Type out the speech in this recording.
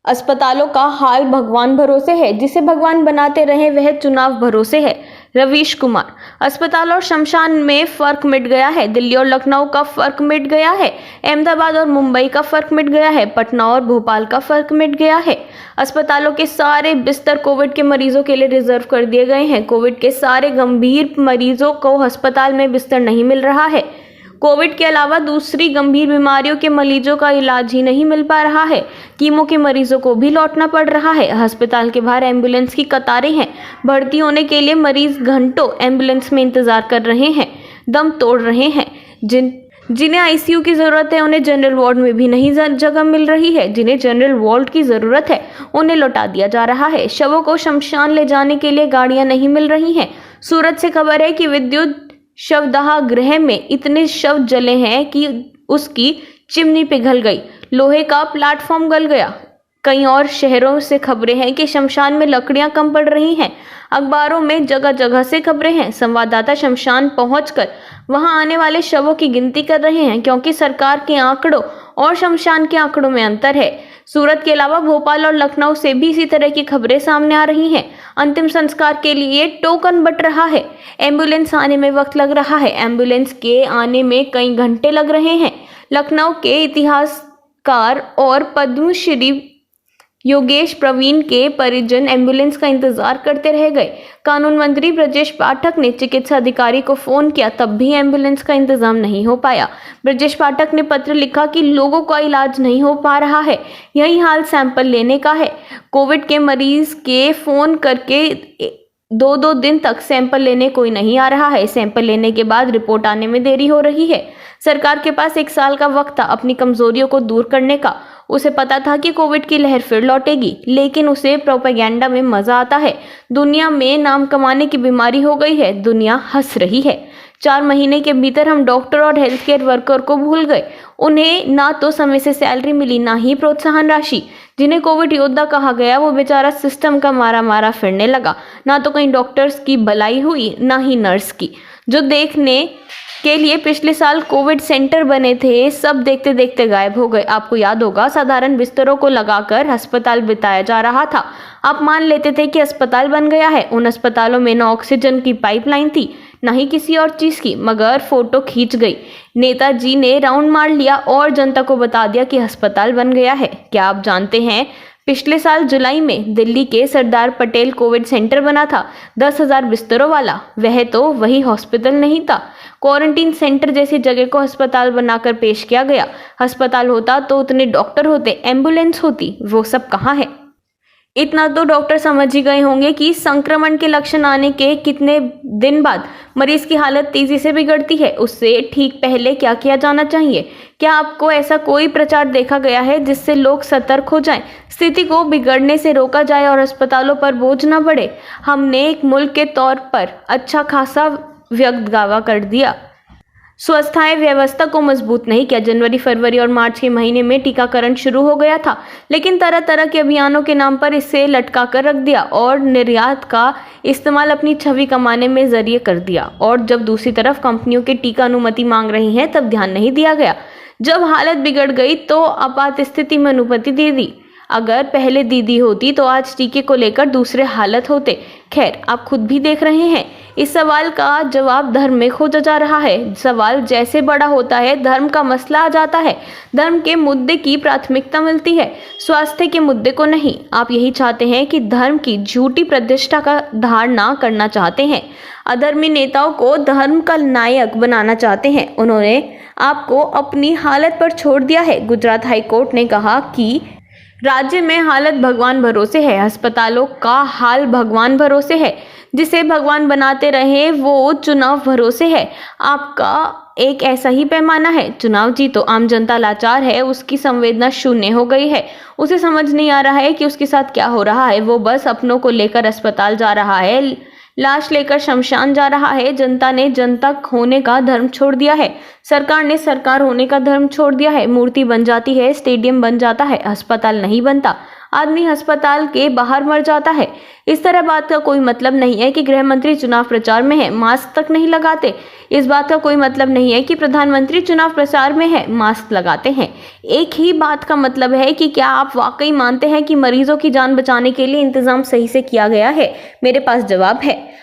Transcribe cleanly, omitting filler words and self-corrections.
अस्पतालों का हाल भगवान भरोसे है, जिसे भगवान बनाते रहे वह चुनाव भरोसे है। रवीश कुमार। अस्पताल और शमशान में फर्क मिट गया है। दिल्ली और लखनऊ का फर्क मिट गया है। अहमदाबाद और मुंबई का फर्क मिट गया है। पटना और भोपाल का फर्क मिट गया है। अस्पतालों के सारे बिस्तर कोविड के मरीजों के लिए रिजर्व कर दिए गए हैं। कोविड के सारे गंभीर मरीजों को अस्पताल में बिस्तर नहीं मिल रहा है। कोविड के अलावा दूसरी गंभीर बीमारियों के मरीजों का इलाज ही नहीं मिल पा रहा है। कीमो के मरीजों को भी लौटना पड़ रहा है। अस्पताल के बाहर एम्बुलेंस की कतारें हैं। भर्ती होने के लिए मरीज घंटों एम्बुलेंस में इंतजार कर रहे हैं, दम तोड़ रहे हैं। जिन्हें आईसीयू की जरूरत है उन्हें जनरल वार्ड में भी नहीं जगह मिल रही है। जिन्हें जनरल वार्ड की जरूरत है उन्हें लौटा दिया जा रहा है। शवों को शमशान ले जाने के लिए गाड़ियां नहीं मिल रही हैं। सूरत से खबर है कि विद्युत शवदाह गृह में इतने शव जले हैं कि उसकी चिमनी पिघल गई, लोहे का प्लेटफॉर्म गल गया। कई और शहरों से खबरें हैं कि शमशान में लकड़ियां कम पड़ रही हैं। अखबारों में जगह जगह से खबरें हैं। संवाददाता शमशान पहुंचकर वहां आने वाले शवों की गिनती कर रहे हैं, क्योंकि सरकार के आंकड़ों और शमशान के आंकड़ों में अंतर है। सूरत के अलावा भोपाल और लखनऊ से भी इसी तरह की खबरें सामने आ रही हैं। अंतिम संस्कार के लिए टोकन बंट रहा है। एम्बुलेंस आने में वक्त लग रहा है। एम्बुलेंस के आने में कई घंटे लग रहे हैं। लखनऊ के इतिहासकार और पद्मश्री योगेश प्रवीण के परिजन एम्बुलेंस का इंतजार करते रह गए। कानून मंत्री ब्रजेश पाठक ने चिकित्सा अधिकारी को फोन किया, तब भी एम्बुलेंस का इंतजाम नहीं हो पाया। ब्रजेश पाठक ने पत्र लिखा कि लोगों का इलाज नहीं हो पा रहा है। यही हाल सैंपल लेने का है। कोविड के मरीज के फोन करके 2-2 दिन तक सैंपल लेने कोई नहीं आ रहा है। सैंपल लेने के बाद रिपोर्ट आने में देरी हो रही है। सरकार के पास 1 साल का वक्त था अपनी कमजोरियों को दूर करने का। उसे पता था कि कोविड की लहर फिर लौटेगी, लेकिन उसे प्रोपेगेंडा में मजा आता है। दुनिया में नाम कमाने की बीमारी हो गई है। दुनिया हंस रही है। 4 महीने के भीतर हम डॉक्टर और हेल्थ केयर वर्कर को भूल गए। उन्हें ना तो समय से सैलरी मिली, ना ही प्रोत्साहन राशि। जिन्हें कोविड योद्धा कहा गया वो बेचारा सिस्टम का मारा फिरने लगा। ना तो कहीं डॉक्टर्स की भलाई हुई, ना ही नर्स की। जो देखने के लिए पिछले साल कोविड सेंटर बने थे, सब देखते देखते गायब हो गए। आपको याद होगा, साधारण बिस्तरों को लगाकर अस्पताल बिताया जा रहा था। आप मान लेते थे कि अस्पताल बन गया है। उन अस्पतालों में न ऑक्सीजन की पाइपलाइन थी, न ही किसी और चीज की, मगर फोटो खींच गई। नेताजी ने राउंड मार लिया और जनता को बता दिया कि अस्पताल बन गया है। क्या आप जानते हैं, पिछले साल जुलाई में दिल्ली के सरदार पटेल कोविड सेंटर बना था, 10,000 बिस्तरों वाला। वह तो वही हॉस्पिटल नहीं था। क्वारंटीन सेंटर जैसी जगह को अस्पताल बनाकर पेश किया गया। अस्पताल होता तो उतने डॉक्टर होते, एम्बुलेंस होती, वो सब कहाँ है? इतना तो डॉक्टर समझ ही गए होंगे कि संक्रमण के लक्षण आने के कितने दिन बाद मरीज की हालत तेजी से बिगड़ती है। उससे ठीक पहले क्या किया जाना चाहिए? क्या आपको ऐसा कोई प्रचार देखा गया है जिससे लोग सतर्क हो जाएं, स्थिति को बिगड़ने से रोका जाए और अस्पतालों पर बोझ न बढ़े? हमने एक मुल्क के तौर पर अच्छा खासा व्यक्त दावा कर दिया। स्वास्थ्य व्यवस्था को मजबूत नहीं किया। जनवरी, फरवरी और मार्च के महीने में टीकाकरण शुरू हो गया था, लेकिन तरह तरह के अभियानों के नाम पर इसे लटका कर रख दिया और निर्यात का इस्तेमाल अपनी छवि कमाने में जरिए कर दिया। और जब दूसरी तरफ कंपनियों के टीका अनुमति मांग रही हैं, तब ध्यान नहीं दिया गया। जब हालत बिगड़ गई तो आपात स्थिति में अनुमति दे दी। अगर पहले दीदी होती तो आज टीके को लेकर दूसरे हालत होते। खैर, आप खुद भी देख रहे हैं, इस सवाल का जवाब धर्म में खोजा जा रहा है। सवाल जैसे बड़ा होता है, धर्म का मसला आ जाता है। धर्म के मुद्दे की प्राथमिकता मिलती है, स्वास्थ्य के मुद्दे को नहीं। आप यही चाहते हैं कि धर्म की झूठी प्रतिष्ठा का धारणा करना चाहते हैं। अधर्मी नेताओं को धर्म का नायक बनाना चाहते हैं। उन्होंने आपको अपनी हालत पर छोड़ दिया है। गुजरात हाईकोर्ट ने कहा कि राज्य में हालत भगवान भरोसे है। अस्पतालों का हाल भगवान भरोसे है। जिसे भगवान बनाते रहे वो चुनाव भरोसे है। आपका एक ऐसा ही पैमाना है। चुनाव जीतो, आम जनता लाचार है, उसकी संवेदना शून्य हो गई है। उसे समझ नहीं आ रहा है कि उसके साथ क्या हो रहा है। वो बस अपनों को लेकर अस्पताल जा रहा है, लाश लेकर शमशान जा रहा है। जनता ने जनता होने का धर्म छोड़ दिया है। सरकार ने सरकार होने का धर्म छोड़ दिया है। मूर्ति बन जाती है, स्टेडियम बन जाता है, अस्पताल नहीं बनता। आदमी अस्पताल के बाहर मर जाता है। इस तरह बात का कोई मतलब नहीं है कि गृह मंत्री चुनाव प्रचार में है, मास्क तक नहीं लगाते। इस बात का कोई मतलब नहीं है कि प्रधानमंत्री चुनाव प्रचार में है, मास्क लगाते हैं। एक ही बात का मतलब है कि क्या आप वाकई मानते हैं कि मरीजों की जान बचाने के लिए इंतजाम सही से किया गया है? मेरे पास जवाब है।